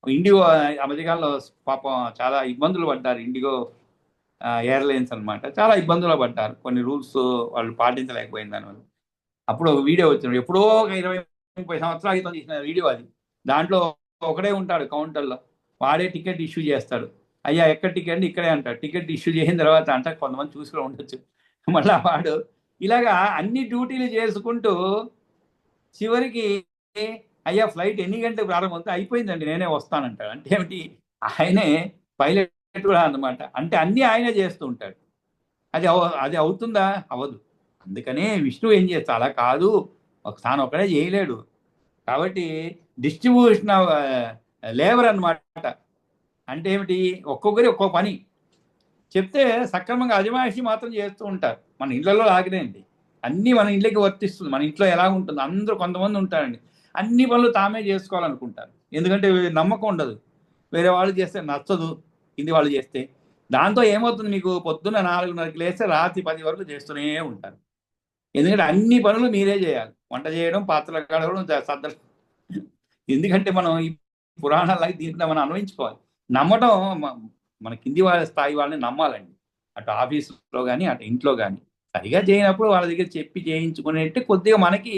ఇండిగో అమెరికాలో పాపం చాలా ఇబ్బందులు పడ్డారు. ఇండిగో ఎయిర్లైన్స్ అన్నమాట చాలా ఇబ్బందులు పడ్డారు, కొన్ని రూల్స్ వాళ్ళు పాటించలేకపోయిన దానివల్ల. అప్పుడు ఒక వీడియో వచ్చింది, ఎప్పుడో ఒక 20-30 సంవత్సరాల క్రితం తీసిన వీడియో అది. దాంట్లో ఒకడే ఉంటాడు కౌంటర్లో, వాడే టికెట్ ఇష్యూ చేస్తాడు. అయ్యా ఎక్కడ టికెట్? ఇక్కడే అంటాడు. టికెట్ ఇష్యూ చేసిన తర్వాత అంటే కొంతమంది చూసుకుని ఉండొచ్చు, మళ్ళా వాడు ఇలాగా అన్ని డ్యూటీలు చేసుకుంటూ చివరికి అయ్యా ఫ్లైట్ ఎన్ని గంటలకు ప్రారంభం అయిపోయిందండి, నేనే వస్తానంటాడు. అంటే ఏమిటి? ఆయనే పైలట్ కూడా అన్నమాట. అంటే అన్నీ ఆయనే చేస్తూ ఉంటాడు. అది అవుతుందా? అవ్వదు. అందుకనే విష్ణువు ఏం చేస్తా అలా కాదు, తాను ఒకడే చేయలేడు. కాబట్టి డిస్ట్రిబ్యూషన్ ఆఫ్ లేబర్ అన్నమాట. అంటే ఏమిటి? ఒక్కొక్కరి ఒక్కో పని చెప్తే సక్రమంగా అజమాయిషి మాత్రం చేస్తూ ఉంటారు. మన ఇళ్లలో లాగినండి, అన్నీ మన ఇళ్ళకి వర్తిస్తుంది. మన ఇంట్లో ఎలా ఉంటుంది, అందరూ కొంతమంది ఉంటారండి అన్ని పనులు తామే చేసుకోవాలనుకుంటారు. ఎందుకంటే నమ్మకం ఉండదు, వేరే వాళ్ళు చేస్తే నచ్చదు, ఇది వాళ్ళు చేస్తే. దాంతో ఏమవుతుంది, మీకు పొద్దున్న 4:30కి లేస్తే రాత్రి 10 వరకు చేస్తూనే ఉంటారు. ఎందుకంటే అన్ని పనులు మీరే చేయాలి, వంట చేయడం, పాత్రలు కడగడం, సర్దడం. ఎందుకంటే మనం ఈ పురాణాలకి దీంట్లో మనం అన్వయించుకోవాలి. నమ్మడం మన కింది వాళ్ళ స్థాయి వాళ్ళని నమ్మాలండి. అటు ఆఫీసులో కానీ అటు ఇంట్లో కానీ సరిగా చేయనప్పుడు వాళ్ళ దగ్గర చెప్పి చేయించుకునేట్టు కొద్దిగా మనకి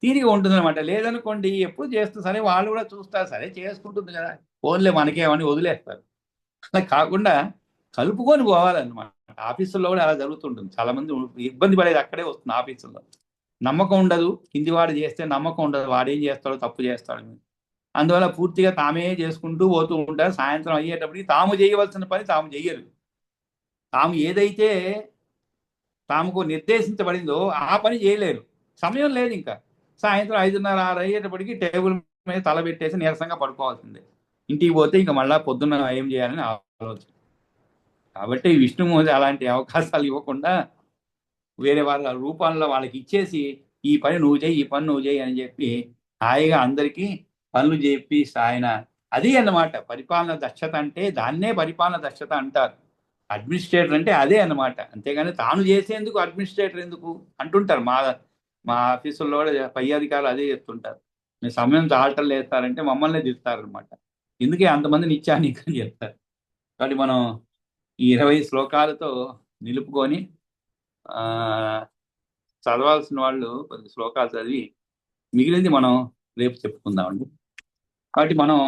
తీరిగా ఉంటుంది అనమాట. లేదనుకోండి ఎప్పుడు చేస్తూ సరే వాళ్ళు కూడా చూస్తారు, సరే చేసుకుంటుంది కదా, ఫోన్లే మనకేమని వదిలేస్తారు. అలా కాకుండా కలుపుకొని పోవాలన్నమాట. ఆఫీసుల్లో కూడా అలా జరుగుతుంటుంది. చాలా మంది ఇబ్బంది పడేది అక్కడే వస్తుంది. ఆఫీసుల్లో నమ్మకం ఉండదు, కిందివాడు చేస్తే నమ్మకం ఉండదు, వాడేం చేస్తాడో తప్పు చేస్తాడు. అందువల్ల పూర్తిగా తామే చేసుకుంటూ పోతూ ఉంటారు. సాయంత్రం అయ్యేటప్పటికి తాము చేయవలసిన పని తాము చెయ్యరు. తాము ఏదైతే తాముకు నిర్దేశించబడిందో ఆ పని చేయలేరు, సమయం లేదు. ఇంకా సాయంత్రం 5:30, 6 అయ్యేటప్పటికి టేబుల్ మీద తల పెట్టేసి నీరసంగా పడుకోవాల్సిందే. ఇంటికి పోతే ఇంకా మళ్ళా పొద్దున్న ఏం చేయాలని ఆలోచన. కాబట్టి విష్ణుమూర్తి అలాంటి అవకాశాలు ఇవ్వకుండా వేరే వాళ్ళ రూపంలో వాళ్ళకి ఇచ్చేసి ఈ పని నువ్వు చేయి, ఈ పని నువ్వు చేయి అని చెప్పి హాయిగా అందరికీ పనులు చెప్పి ఆయన అది అన్నమాట పరిపాలన దక్షత అంటే. దాన్నే పరిపాలన దక్షత అంటారు. అడ్మినిస్ట్రేటర్ అంటే అదే అన్నమాట. అంతేగాని తాను చేసేందుకు అడ్మినిస్ట్రేటర్ ఎందుకు అంటుంటారు. మా ఆఫీసుల్లో కూడా పై అధికారులు అదే చెప్తుంటారు. మీ సమయం చాలటం లేస్తారంటే మమ్మల్ని తిడతారనమాట. ఎందుకే అంతమంది నిత్యానికి అని చెప్తారు. కాబట్టి మనం ఈ 20 శ్లోకాలతో నిలుపుకొని చదవాల్సిన వాళ్ళు 10 శ్లోకాలు చదివి మిగిలింది మనం రేపు చెప్పుకుందామండి. కాబట్టి మనం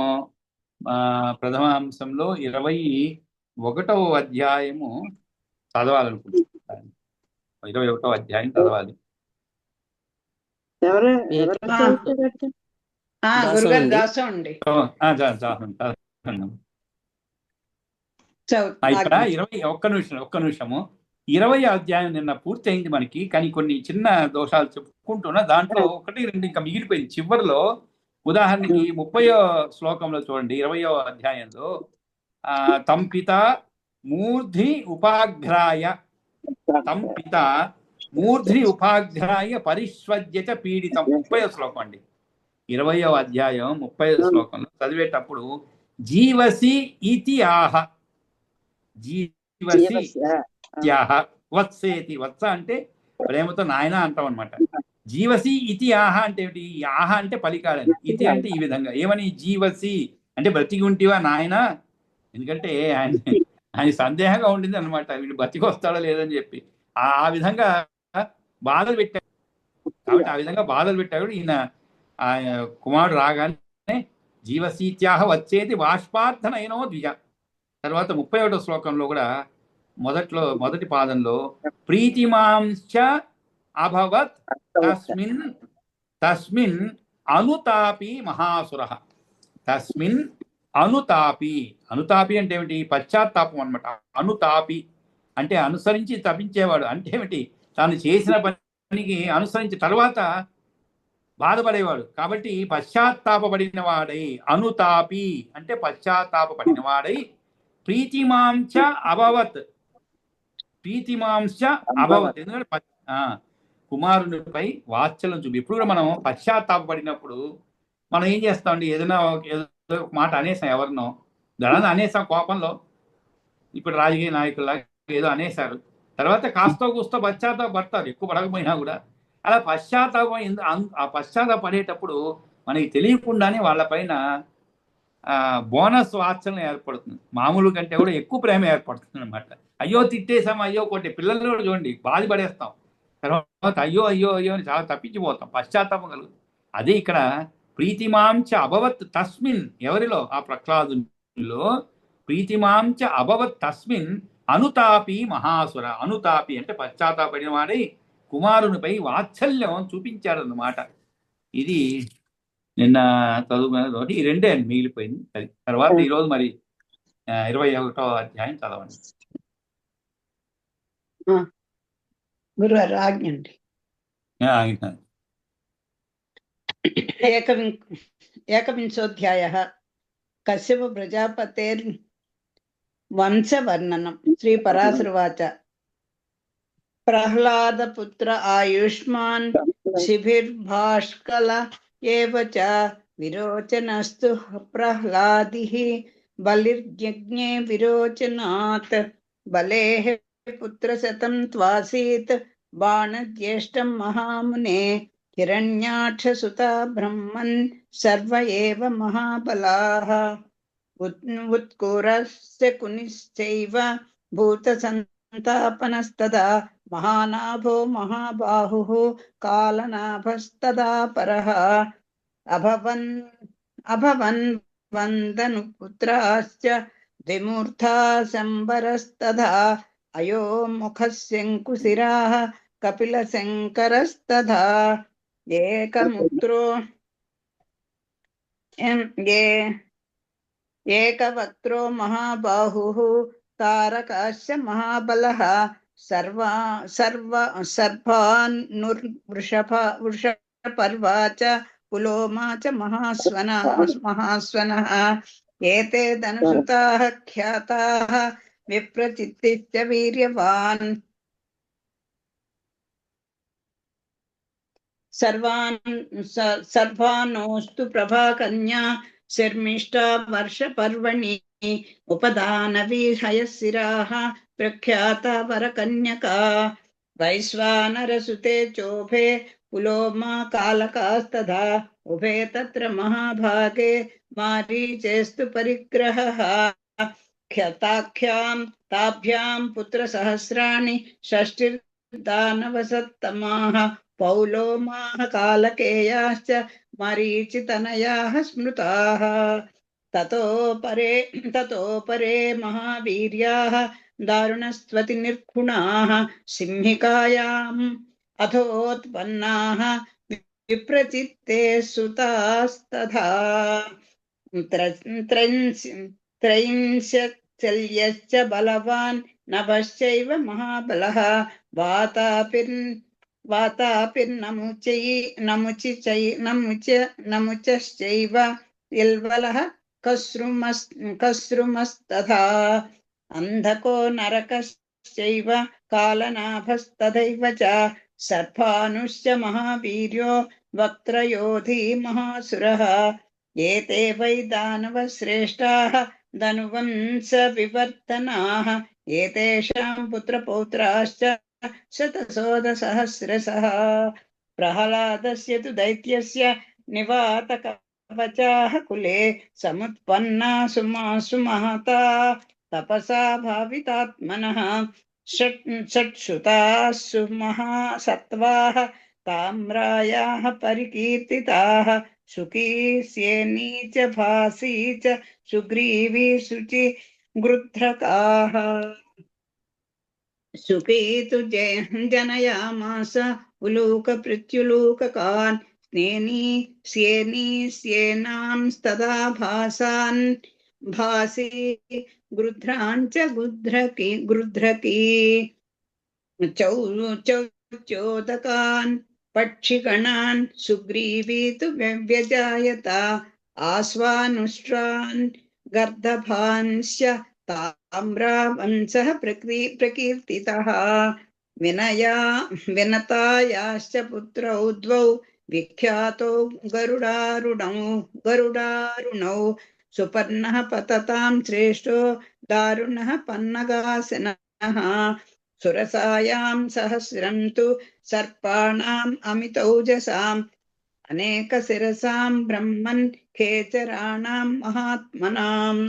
ప్రథమాంశంలో 21వ అధ్యాయము చదవాలనుకుంటున్నాను. 21వ అధ్యాయం చదవాలి. ఇక్కడ 21 నిమిషము 20వ అధ్యాయం నిన్న పూర్తి అయింది మనకి. కానీ కొన్ని చిన్న దోషాలు చెప్పుకుంటున్నా. దాంట్లో 1, 2 ఇంకా మిగిలిపోయింది. చివరిలో ఉదాహరణకి 30వ శ్లోకంలో చూడండి, 20వ అధ్యాయంలో తం పిత మూర్ధ్ని ఉపాఘ్రాయ, తం పిత మూర్ధ్ని ఉపాఘ్రాయ పరిష్వజ్యత పీడితం. 30వ శ్లోకం అండి. 20వ అధ్యాయం 30వ శ్లోకంలో చదివేటప్పుడు జీవసి ఇతి ఆహ, జీవసి యాహ వత్సేతి. వత్స అంటే ప్రేమతో నాయన అంటాం అనమాట. జీవసి ఇతి ఆహ అంటే ఏమిటి? ఆహ అంటే పలికాలని, ఇతి అంటే ఈ విధంగా. ఏమని? జీవసి అంటే బ్రతికి ఉంటివా నాయన. ఎందుకంటే ఆయన సందేహంగా ఉండింది అనమాట, వీడు బతికి వస్తాడో లేదని చెప్పి. ఆ విధంగా బాధలు పెట్టాడు. కాబట్టి ఆ విధంగా బాధలు పెట్టాడు. ఈయన కుమారుడు రాగానే జీవసీత్యాహ వచ్చేది బాష్పార్థనైనో ద్విజ. తర్వాత 31వ శ్లోకంలో కూడా మొదటి పాదంలో ప్రీతిమాంశ అభవత్ తస్మిన్ అనుతాపి మహాసుర. తస్మిన్ అనుతాపి. అనుతాపి అంటే ఏమిటి? పశ్చాత్తాపం అనమాట. అనుతాపి అంటే అనుసరించి తపించేవాడు అంటే ఏమిటి? తాను చేసిన పనికి అనుసరించి తర్వాత బాధపడేవాడు. కాబట్టి పశ్చాత్తాపడిన వాడై, అనుతాపి అంటే పశ్చాత్తాపడిన వాడై, ప్రీతిమాంశ అభవత్. ప్రీతిమాంశ అభవత్ ఎందుకంటే కుమారునిపై వాత్సల్యం చూపి. ఇప్పుడు కూడా మనం పశ్చాత్తాపడినప్పుడు మనం ఏం చేస్తామండి? ఏదో ఒక మాట అనేసాం, ఎవరినో దళాన్ని అనేసాం కోపంలో. ఇప్పుడు రాజకీయ నాయకుల్లాగా ఏదో అనేశారు, తర్వాత కాస్తో కూస్తో పశ్చాత్తాపడతారు, ఎక్కువ పడకపోయినా కూడా. అలా ఆ పశ్చాత్తాపడేటప్పుడు మనకి తెలియకుండానే వాళ్ళపైన బోనస్ వాత్సల్యం ఏర్పడుతుంది. మామూలు కంటే కూడా ఎక్కువ ప్రేమ ఏర్పడుతుంది అనమాట. అయ్యో తిట్టేసాం, అయ్యో కొట్టే పిల్లలు కూడా చూడండి బాధపడేస్తాం, తర్వాత అయ్యో అయ్యో అయ్యో అని చాలా తప్పించిపోతాం, పశ్చాత్తాపం కలుగు. అదే ఇక్కడ ప్రీతిమాంచ అభవత్ తస్మిన్, ఎవరిలో? ఆ ప్రహ్లాదునిలో. ప్రీతిమాంచ అభవత్ తస్మిన్ అనుతాపి మహాసుర. అనుతాపి అంటే పశ్చాత్తాపడిన వాడై కుమారునిపై వాత్సల్యం చూపించాడన్నమాట. ఇది నిన్న చదువుకున్నది. ఈ రెండే అండి మిగిలిపోయింది. అది తర్వాత ఈరోజు మరి 21వ అధ్యాయం చదవండి. గురువారు ఆజ్ఞండి. ఏకవింశోధ్యాయः కశ్యప ప్రజాపతేర్ వంశవర్ణనం. శ్రీ పరాశరవాచ ప్రహ్లాదపుత్ర ఆయుష్మాన్ శిభిర్భాష్కల ఏవ చ విరోచనస్తు ప్రహ్లాదిః బలిర్యజ్ఞే విరోచనాత్ बलेः पुत्रशतं त्वासीत् बाणज्येष्ठं महामुने हिरण्याक्षसुता ब्रह्मन् सर्व एव महाबलाः उत्कूरस्य कुनिश्चैव भूतसन्तापनस्तदा महानाभो महाबाहुः कालनाभस्तदा परः अभवन् वन्दनुपुत्राश्च द्विमूर्धा शम्बरस्तथा अयो मुखस्यङ्कुशिराः कपिलशङ्करस्तथा एकवक्त्रो महाबाहुः तारकाश्च महाबलः सर्वान्नुर्वृषपर्वा च पुलोमा च महास्वनः एते धनुसुताः ख्याताः विप्रचित्तिश्च वीर्यवान् सर्वानोस्तु प्रभाकन्या शर्मिष्ठा वर्षपर्वणि उपदानवीहयशिराः प्रख्याता वरकन्यका वैश्वानरसुते चोभे पुलोमा कालकास्तथा उभे तत्र महाभागे मारीचेस्तु परिग्रहः ताभ्यां पुत्रसहस्राणि षष्टिर्दानवसत्तमाः पौलोमाः कालकेयाश्च मरीचितनयाः स्मृताः ततो परे महावीर्याः दारुणस्त्वति निर्गुणाः सिंहिकायाम् अथोत्पन्नाः विप्रचित्ते सुतास्तथा त्रयिंशल्यश्च बलवान् नभश्चैव महाबलः वातापिर्नमुचश्चैव इल्वलः कस्रुमस्तथा अन्धको नरकश्चैव कालनाभस्तथैव च सर्पानुश्च महावीर्यो वक्त्रयोधी महासुरः एते वै दानवश्रेष्ठाः धनुवंश विवर्तनाः एतेषां पुत्रपौत्राश्च शतशोधसहस्रशः प्रह्लादस्य तु दैत्यस्य निवातकवचाः कुले समुत्पन्ना सुमहता तपसा भावितात्मनः षट्सुताः सुमहासत्त्वाः ताम्रायाः परिकीर्तिताः सुखी स्येनी च भासी च सुग्रीवी शुचि गृध्रकाः सुखी तु जनयामास उलूकप्रत्युलूककान् स्येनांस्तदा भासी गृध्रान् च गृध्रकी चोदकान् पक्षिगणान् सुग्रीवी तु व्यजायत आश्वानुष्ट्रान् गर्दभांश्च ताम्रावंशः प्रकीर्तितः विनतायाश्च पुत्रौ द्वौ विख्यातौ गरुडारुणौ सुपर्णः पततां श्रेष्ठो दारुणः पन्नगासनः सुरसायां सहस्रं तु सर्पाणाम् अमितौजसाम् अनेकशिरसां ब्रह्मन् खेचराणां महात्मनाम्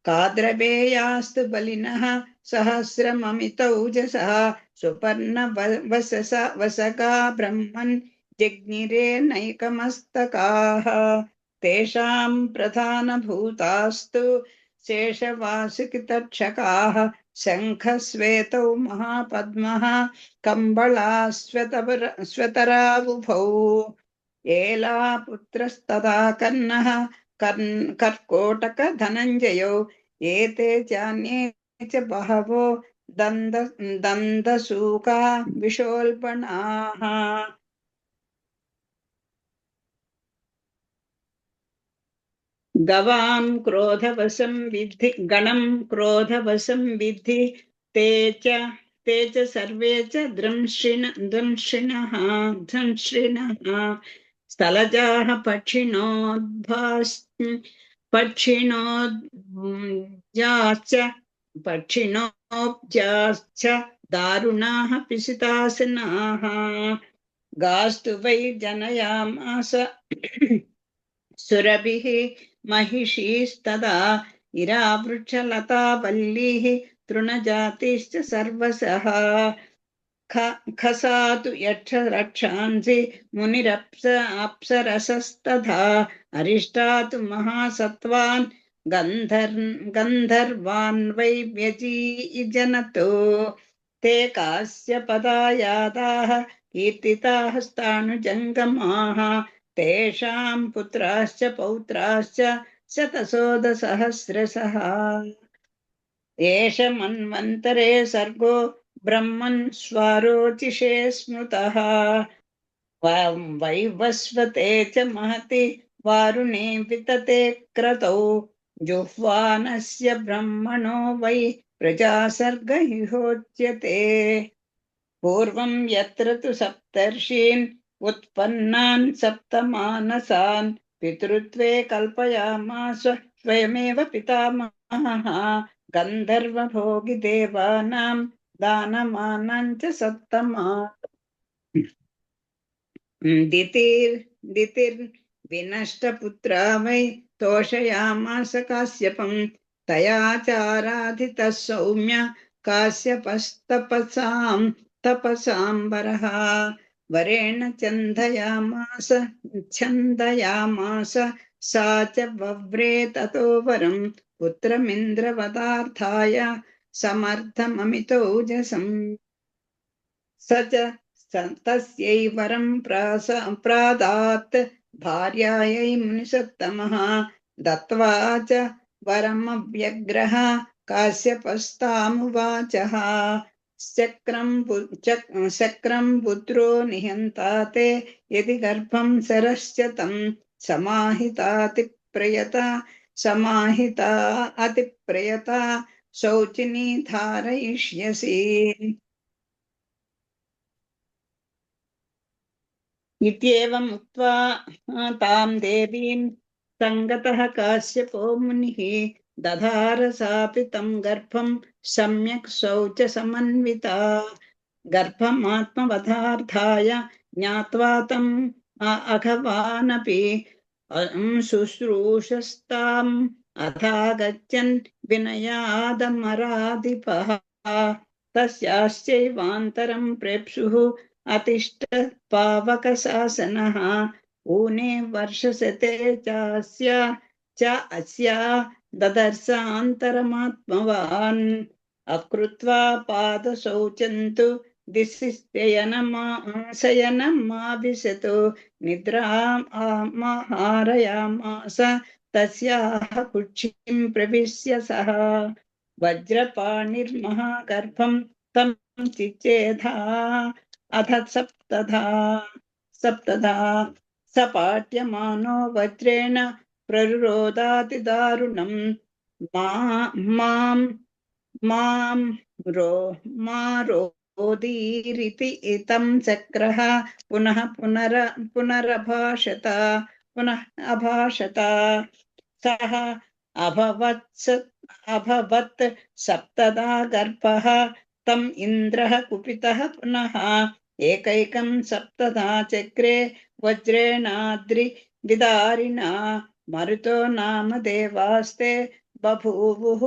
काद्रवेयास्तु बलिनः सहस्रममितौजसः सुपर्णवसका ब्रह्मन् जज्ञिरे नैकमस्तकाः तेषां प्रधानभूतास्तु शेषवासुकितक्षकाः शङ्खश्वेतौ महापद्मः कम्बलाश्वतरावुभौ एलापुत्रस्तथा कर्णः कर्कोटक धनञ्जयौ एते चान्ये च बहवो दन्दसूका विशोल्बणाः गवां क्रोधवशं विद्धि गणं क्रोधवशं विद्धि ते च सर्वे च दंशिणः स्थलजाः पक्षिणोऽध्याश्च ोऽब्जाश्च दारुणाः पिशितासनाः गास्तु वै जनयामास सुरभिः महिषीस्तदा इरावृक्षलतावल्लीः तृणजातिश्च सर्वशः खसातु यक्षरक्षांसि अप्सरसस्तथा अरिष्टातु महासत्त्वान् गन्धर्वान् वै व्यजीजनतो ते कास्यपदायादाः कीर्तिताः स्थाणुजङ्गमाः तेषां पुत्राश्च पौत्राश्च शतशोधसहस्रशः एष मन्वन्तरे सर्गो ब्रह्मन् स्वारोचिषे स्मृतः वैवस्वते च महति वारुणे वितते क्रतौ जुह्वानस्य ब्रह्मणो वै प्रजासर्ग इहोच्यते पूर्वं यत्र तु सप्तर्षीन् उत्पन्नान् सप्तमानसान् पितृत्वे कल्पयामास स्वयमेव पितामहः गन्धर्वभोगिदेवानां दानमानां च सप्तमा दितिर्विनष्टपुत्रा वै तोषयामास काश्यपं तया चाराधितः सौम्य काश्यपस्तपसां तपसाम्बरः वरेण छन्दयामास सा च वव्रे ततो वरं पुत्रमिन्द्रवदार्थाय समर्थममितौजसम् स च तस्यै वरं प्रादात् भार्यायै मुनिसत्तमः दत्त्वा च वरमव्यग्रः काश्यपस्तामुवाचः शक्रं पुत्रो निहन्ता ते यदि गर्भं सरश्च तं समाहिता अतिप्रयता शौचिनी धारयिष्यसि इत्येवम् उक्त्वा तां देवीं सङ्गतः काश्यपो मुनिः दधार सापि तं गर्भं सम्यक् शौचसमन्विता गर्भमात्मवधार्थाय ज्ञात्वा तम् अघवानपि शुश्रूषस्ताम् अथागच्छन् विनयादमराधिपः तस्याश्चैवान्तरं प्रेप्सुः अतिष्ठ पावकशासनः ऊने वर्षशते अस्या ददर्शान्तरमात्मवान् अकृत्वा पादशौचन्तु शयनमाविशतु निद्रामाहारयामास तस्याः कुक्षिं प्रविश्य सः वज्रपाणिर्महागर्भं तं चिचेधा अथ सप्तधा सपाट्यमानो वज्रेण प्ररुरोधातिदारुणं मां रोदीरिति इतं चक्रः पुनः अभाषत सः अभवत् सप्तदा गर्भः तम् इन्द्रः कुपितः पुनः एकैकं सप्तदा चक्रे वज्रेणाद्रिविदारिणा मरुतो नाम देवास्ते बभूवुः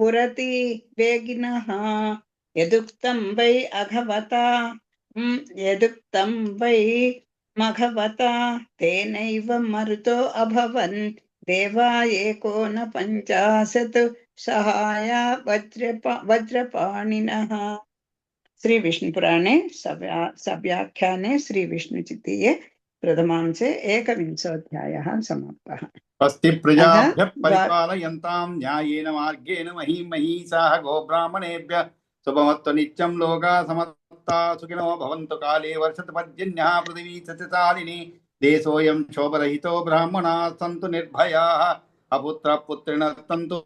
उरति वेगिनः यदुक्तं वै मघवता तेनैव मरुतो अभवन् देवा 59 सहाया वज्रपाणिनः। श्री विष्णु पुराणे सव्याख्याने श्री विष्णुचित्तीये प्रथमांशे 21 समाप्तः। स्वस्ति प्रजाभ्यः परिपालयन्तां न्यायेन मार्गेण महीषाः गोब्राह्मणेभ्यः शुभमस्तु नित्यं लोकाः समस्ताः सुखिनो भवन्तु काले वर्षतु पर्जन्यः पृथिवी सस्यशालिनी देशोऽयं क्षोभरहितो ब्राह्मणाः सन्तु निर्भयाः अपुत्रः पुत्रिणः सन्तु